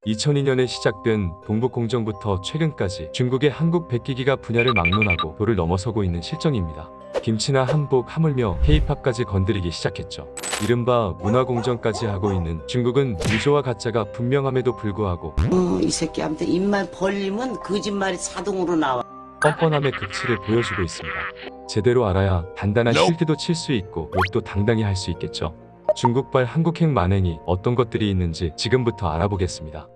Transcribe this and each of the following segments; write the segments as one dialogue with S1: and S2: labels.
S1: (2002년에) 시작된 동북공정부터 최근까지 중국의 한국 백기기가 분야를 막론하고 도를 넘어서고 있는 실정입니다. 김치나 한복, 하물며 K-팝까지 건드리기 시작했죠. 이른바 문화공정까지 하고 있는 중국은 유조와 가짜가 분명함에도 불구하고
S2: 이 새끼한테 입만 벌리면 거짓말이 자동으로 나와.
S1: 뻔뻔함의 극치를 보여주고 있습니다. 제대로 알아야 단단한 실드도 칠 수 있고 욕도 당당히 할 수 있겠죠. 중국발 한국행 만행이 어떤 것들이 있는지 지금부터 알아보겠습니다.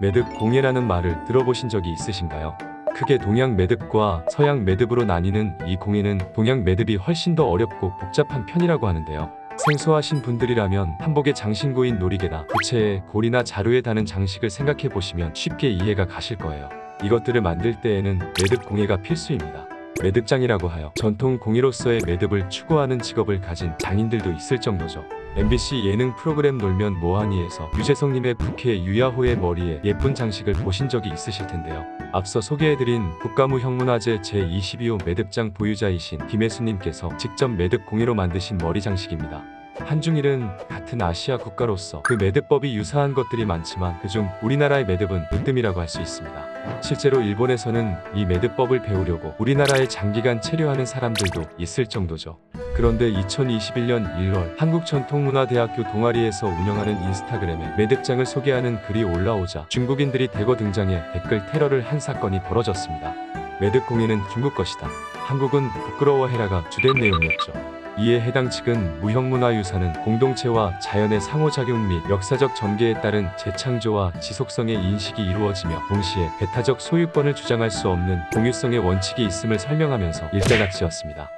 S1: 매듭 공예라는 말을 들어보신 적이 있으신가요? 크게 동양 매듭과 서양 매듭으로 나뉘는 이 공예는 동양 매듭이 훨씬 더 어렵고 복잡한 편이라고 하는데요. 생소하신 분들이라면 한복의 장신구인 놀이개나 부채에 고리나 자루에 다는 장식을 생각해 보시면 쉽게 이해가 가실 거예요. 이것들을 만들 때에는 매듭 공예가 필수입니다. 매듭장이라고 하여 전통 공예로서의 매듭을 추구하는 직업을 가진 장인들도 있을 정도죠. MBC 예능 프로그램 놀면 뭐하니에서 유재석님의 부캐 유야호의 머리에 예쁜 장식을 보신 적이 있으실 텐데요. 앞서 소개해드린 국가무형문화재 제22호 매듭장 보유자이신 김혜수님께서 직접 매듭 공예로 만드신 머리 장식입니다. 한중일은 같은 아시아 국가로서 그 매듭법이 유사한 것들이 많지만 그중 우리나라의 매듭은 으뜸이라고 할 수 있습니다. 실제로 일본에서는 이 매듭법을 배우려고 우리나라에 장기간 체류하는 사람들도 있을 정도죠. 그런데 2021년 1월 한국전통문화대학교 동아리에서 운영하는 인스타그램에 매듭장을 소개하는 글이 올라오자 중국인들이 대거 등장해 댓글 테러를 한 사건이 벌어졌습니다. 매듭 공예는 중국 것이다. 한국은 부끄러워해라가 주된 내용이었죠. 이에 해당 측은 무형문화유산은 공동체와 자연의 상호작용 및 역사적 전개에 따른 재창조와 지속성의 인식이 이루어지며 동시에 배타적 소유권을 주장할 수 없는 공유성의 원칙이 있음을 설명하면서 일단락지었습니다.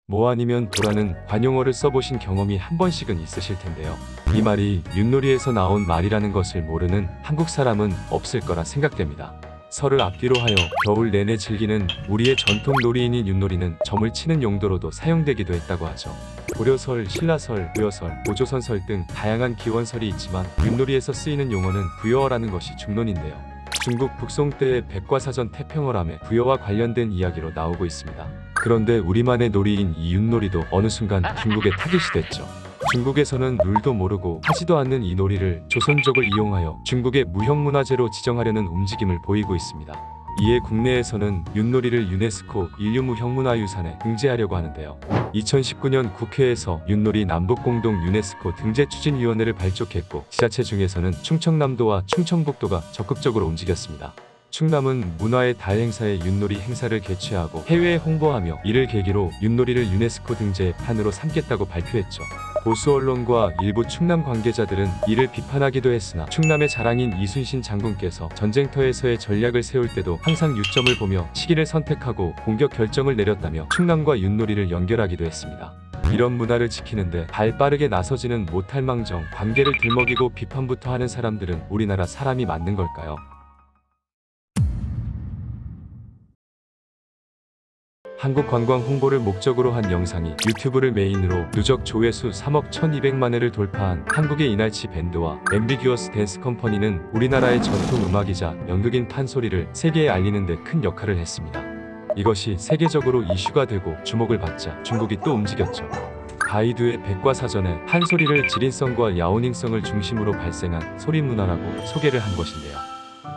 S1: 뭐 아니면 도라는 관용어를 써보신 경험이 한 번씩은 있으실 텐데요. 이 말이 윷놀이에서 나온 말이라는 것을 모르는 한국 사람은 없을 거라 생각됩니다. 설을 앞뒤로 하여 겨울 내내 즐기는 우리의 전통 놀이인인 윷놀이는 점을 치는 용도로도 사용되기도 했다고 하죠. 고려설, 신라설, 부여설, 오조선설 등 다양한 기원설이 있지만 윷놀이에서 쓰이는 용어는 부여어라는 것이 중론인데요. 중국 북송 때의 백과사전 태평어람에 부여와 관련된 이야기로 나오고 있습니다. 그런데 우리만의 놀이인 이 윷놀이도 어느 순간 중국에 타깃이 됐죠. 중국에서는 룰도 모르고 하지도 않는 이 놀이를 조선족을 이용하여 중국의 무형문화재로 지정하려는 움직임을 보이고 있습니다. 이에 국내에서는 윷놀이를 유네스코 인류무형문화유산에 등재하려고 하는데요. 2019년 국회에서 윷놀이 남북공동 유네스코 등재추진위원회를 발족했고 지자체 중에서는 충청남도와 충청북도가 적극적으로 움직였습니다. 충남은 문화의 달 행사에 윷놀이 행사를 개최하고 해외에 홍보하며 이를 계기로 윷놀이를 유네스코 등재 판으로 삼겠다고 발표했죠. 보수 언론과 일부 충남 관계자들은 이를 비판하기도 했으나 충남의 자랑인 이순신 장군께서 전쟁터에서의 전략을 세울 때도 항상 유점을 보며 시기를 선택하고 공격 결정을 내렸다며 충남과 윷놀이를 연결하기도 했습니다. 이런 문화를 지키는데 발 빠르게 나서지는 못할 망정 관계를 들먹이고 비판부터 하는 사람들은 우리나라 사람이 맞는 걸까요? 한국 관광 홍보를 목적으로 한 영상이 유튜브를 메인으로 누적 조회수 3억 1200만 회를 돌파한 한국의 이날치 밴드와 앰비규어스 댄스 컴퍼니는 우리나라의 전통 음악이자 연극인 판소리를 세계에 알리는 데 큰 역할을 했습니다. 이것이 세계적으로 이슈가 되고 주목을 받자 중국이 또 움직였죠. 바이두의 백과사전에 판소리를 지린성과 야오닝성을 중심으로 발생한 소리문화라고 소개를 한 것인데요.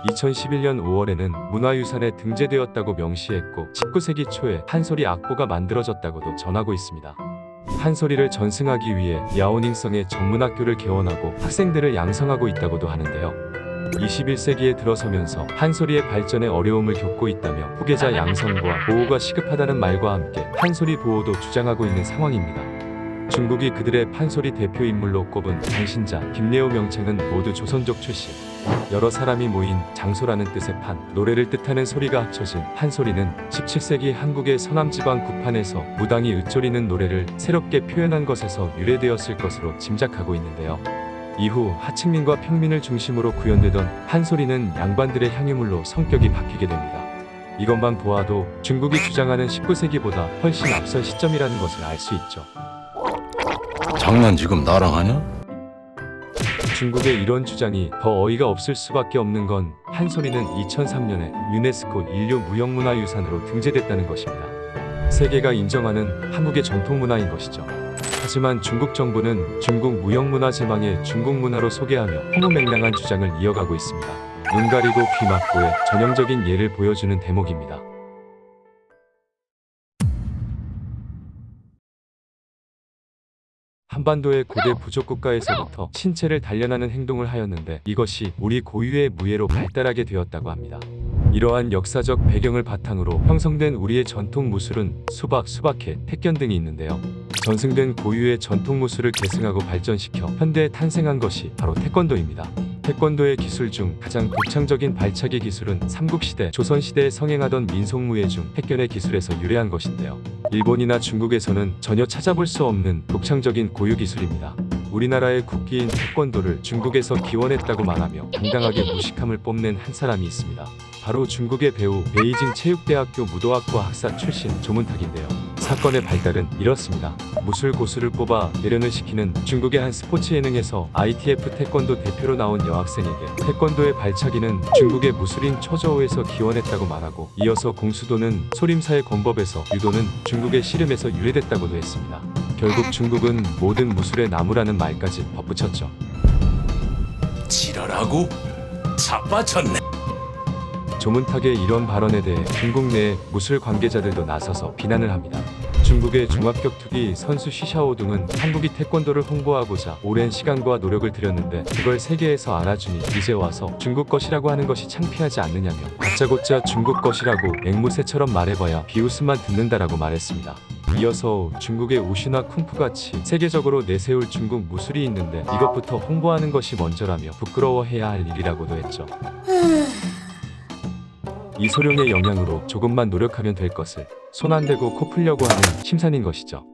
S1: 2011년 5월에는 문화유산에 등재되었다고 명시했고 19세기 초에 판소리 악보가 만들어졌다고도 전하고 있습니다. 판소리를 전승하기 위해 야오닝성의 전문학교를 개원하고 학생들을 양성하고 있다고도 하는데요. 21세기에 들어서면서 판소리의 발전에 어려움을 겪고 있다며 후계자 양성과 보호가 시급하다는 말과 함께 판소리 보호도 주장하고 있는 상황입니다. 중국이 그들의 판소리 대표 인물로 꼽은 장신자, 김래호 명창은 모두 조선족 출신. 여러 사람이 모인 장소라는 뜻의 판, 노래를 뜻하는 소리가 합쳐진 판소리는 17세기 한국의 서남지방 구판에서 무당이 읊조리는 노래를 새롭게 표현한 것에서 유래되었을 것으로 짐작하고 있는데요. 이후 하층민과 평민을 중심으로 구현되던 판소리는 양반들의 향유물로 성격이 바뀌게 됩니다. 이것만 보아도 중국이 주장하는 19세기보다 훨씬 앞선 시점이라는 것을 알 수 있죠.
S3: 장난 지금 나랑 하냐?
S1: 중국의 이런 주장이 더 어이가 없을 수밖에 없는 건 한소리는 2003년에 유네스코 인류 무형문화유산으로 등재됐다는 것입니다. 세계가 인정하는 한국의 전통문화인 것이죠. 하지만 중국 정부는 중국 무형문화 제망에 중국 문화로 소개하며 허무맹랑한 주장을 이어가고 있습니다. 눈 가리고 귀 막고의 전형적인 예를 보여주는 대목입니다. 한반도의 고대 부족 국가에서부터 신체를 단련하는 행동을 하였는데 이것이 우리 고유의 무예로 발달하게 되었다고 합니다. 이러한 역사적 배경을 바탕으로 형성된 우리의 전통 무술은 수박, 수박회, 택견 등이 있는데요. 전승된 고유의 전통 무술을 계승하고 발전시켜 현대에 탄생한 것이 바로 태권도입니다. 태권도의 기술 중 가장 독창적인 발차기 기술은 삼국시대, 조선시대에 성행하던 민속무예 중 택견의 기술에서 유래한 것인데요. 일본이나 중국에서는 전혀 찾아볼 수 없는 독창적인 고유 기술입니다. 우리나라의 국기인 태권도를 중국에서 기원했다고 말하며 당당하게 무식함을 뽐낸 한 사람이 있습니다. 바로 중국의 배우 베이징 체육대학교 무도학과 학사 출신 조문탁인데요. 사건의 발달은 이렇습니다. 무술 고수를 뽑아 대련을 시키는 중국의 한 스포츠 예능에서 ITF 태권도 대표로 나온 여학생에게 태권도의 발차기는 중국의 무술인 처저우에서 기원했다고 말하고, 이어서 공수도는 소림사의 권법에서, 유도는 중국의 씨름에서 유래됐다고도 했습니다. 결국 중국은 모든 무술의 나무라는 말까지 덧붙였죠.
S3: 지랄하고 자빠쳤네.
S1: 조문탁의 이런 발언에 대해 중국 내 무술 관계자들도 나서서 비난을 합니다. 중국의 중합격투기 선수 시샤오 등은 한국이 태권도를 홍보하고자 오랜 시간과 노력을 들였는데 그걸 세계에서 알아주니 이제 와서 중국 것이라고 하는 것이 창피하지 않느냐며 다짜고짜 중국 것이라고 앵무새처럼 말해봐야 비웃음만 듣는다라고 말했습니다. 이어서 중국의 우슈나 쿵푸같이 세계적으로 내세울 중국 무술이 있는데 이것부터 홍보하는 것이 먼저라며 부끄러워해야 할 일이라고도 했죠. 이 소룡의 영향으로 조금만 노력하면 될 것을 손 안 대고 코 풀려고 하는 심산인 것이죠.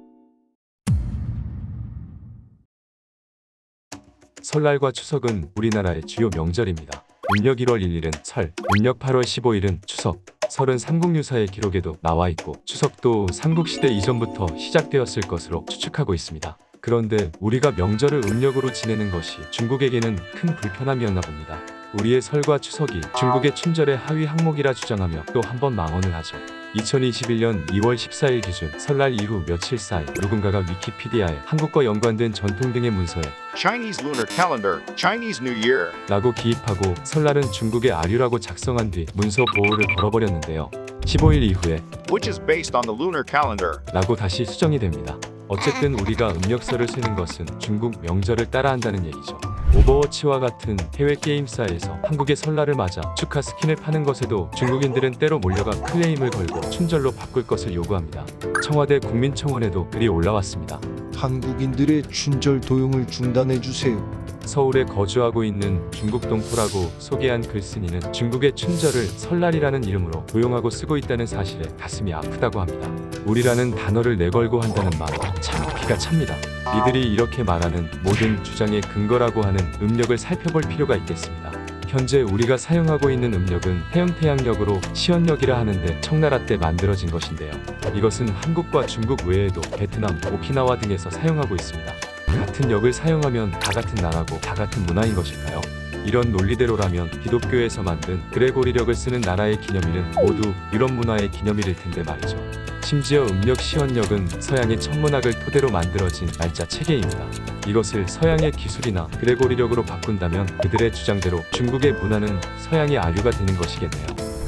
S1: 설날과 추석은 우리나라의 주요 명절입니다. 음력 1월 1일은 설, 음력 8월 15일은 추석. 설은 삼국유사의 기록에도 나와 있고 추석도 삼국시대 이전부터 시작되었을 것으로 추측하고 있습니다. 그런데 우리가 명절을 음력으로 지내는 것이 중국에게는 큰 불편함이었나 봅니다. 우리의 설과 추석이 중국의 춘절의 하위 항목이라 주장하며 또 한 번 망언을 하죠. 2021년 2월 14일 기준 설날 이후 며칠 사이 누군가가 위키피디아에 한국과 연관된 전통 등의 문서에
S4: Chinese Lunar Calendar, Chinese New Year.
S1: 라고 기입하고 설날은 중국의 아류라고 작성한 뒤 문서 보호를 걸어버렸는데요. 15일 이후에
S4: which is based on the lunar calendar.
S1: 라고 다시 수정이 됩니다. 어쨌든 우리가 음력서를 세는 것은 중국 명절을 따라한다는 얘기죠. 오버워치와 같은 해외 게임사에서 한국의 설날을 맞아 축하 스킨을 파는 것에도 중국인들은 때로 몰려가 클레임을 걸고 춘절로 바꿀 것을 요구합니다. 청와대 국민청원에도 글이 올라왔습니다.
S5: 한국인들의 춘절 도용을 중단해 주세요.
S1: 서울에 거주하고 있는 중국 동포라고 소개한 글쓴이는 중국의 춘절을 설날이라는 이름으로 도용하고 쓰고 있다는 사실에 가슴이 아프다고 합니다. 우리라는 단어를 내걸고 한다는 말, 참 피가 찹니다. 이들이 이렇게 말하는 모든 주장의 근거라고 하는 음력을 살펴볼 필요가 있겠습니다. 현재 우리가 사용하고 있는 음력은 태영태양력으로 시언력이라 하는데 청나라 때 만들어진 것인데요. 이것은 한국과 중국 외에도 베트남, 오키나와 등에서 사용하고 있습니다. 같은 역을 사용하면 다 같은 나라고 다 같은 문화인 것일까요? 이런 논리대로라면 기독교에서 만든 그레고리력을 쓰는 나라의 기념일은 모두 이런 문화의 기념일일 텐데 말이죠. 심지어 음력 시언력은 서양의 천문학을 토대로 만들어진 날짜 체계입니다. 이것을 서양의 기술이나 그레고리력으로 바꾼다면 그들의 주장대로 중국의 문화는 서양의 아류가 되는 것이겠네요.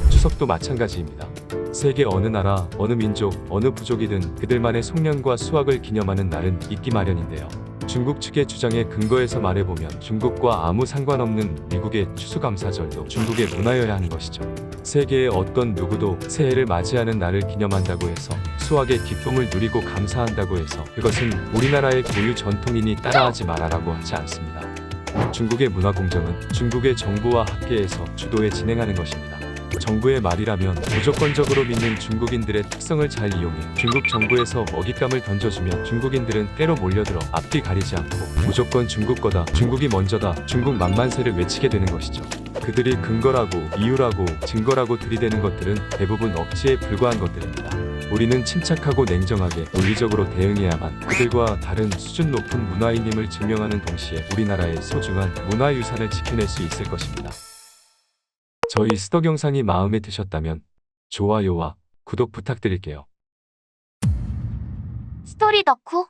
S1: 추석도 마찬가지입니다. 세계 어느 나라, 어느 민족, 어느 부족이든 그들만의 송년과 수확을 기념하는 날은 있기 마련인데요. 중국 측의 주장에 근거해서 말해보면 중국과 아무 상관없는 미국의 추수감사절도 중국의 문화여야 하는 것이죠. 세계의 어떤 누구도 새해를 맞이하는 날을 기념한다고 해서 수확의 기쁨을 누리고 감사한다고 해서 그것은 우리나라의 고유 전통이니 따라하지 말아라고 하지 않습니다. 중국의 문화공정은 중국의 정부와 학계에서 주도해 진행하는 것입니다. 정부의 말이라면 무조건적으로 믿는 중국인들의 특성을 잘 이용해 중국 정부에서 먹잇감을 던져주면 중국인들은 때로 몰려들어 앞뒤 가리지 않고 무조건 중국 거다, 중국이 먼저다, 중국 만만세를 외치게 되는 것이죠. 그들이 근거라고, 이유라고, 증거라고 들이대는 것들은 대부분 억지에 불과한 것들입니다. 우리는 침착하고 냉정하게 논리적으로 대응해야만 그들과 다른 수준 높은 문화인임을 증명하는 동시에 우리나라의 소중한 문화유산을 지켜낼 수 있을 것입니다. 저희 스톡 영상이 마음에 드셨다면 좋아요와 구독 부탁드릴게요.
S6: 스토리 덕후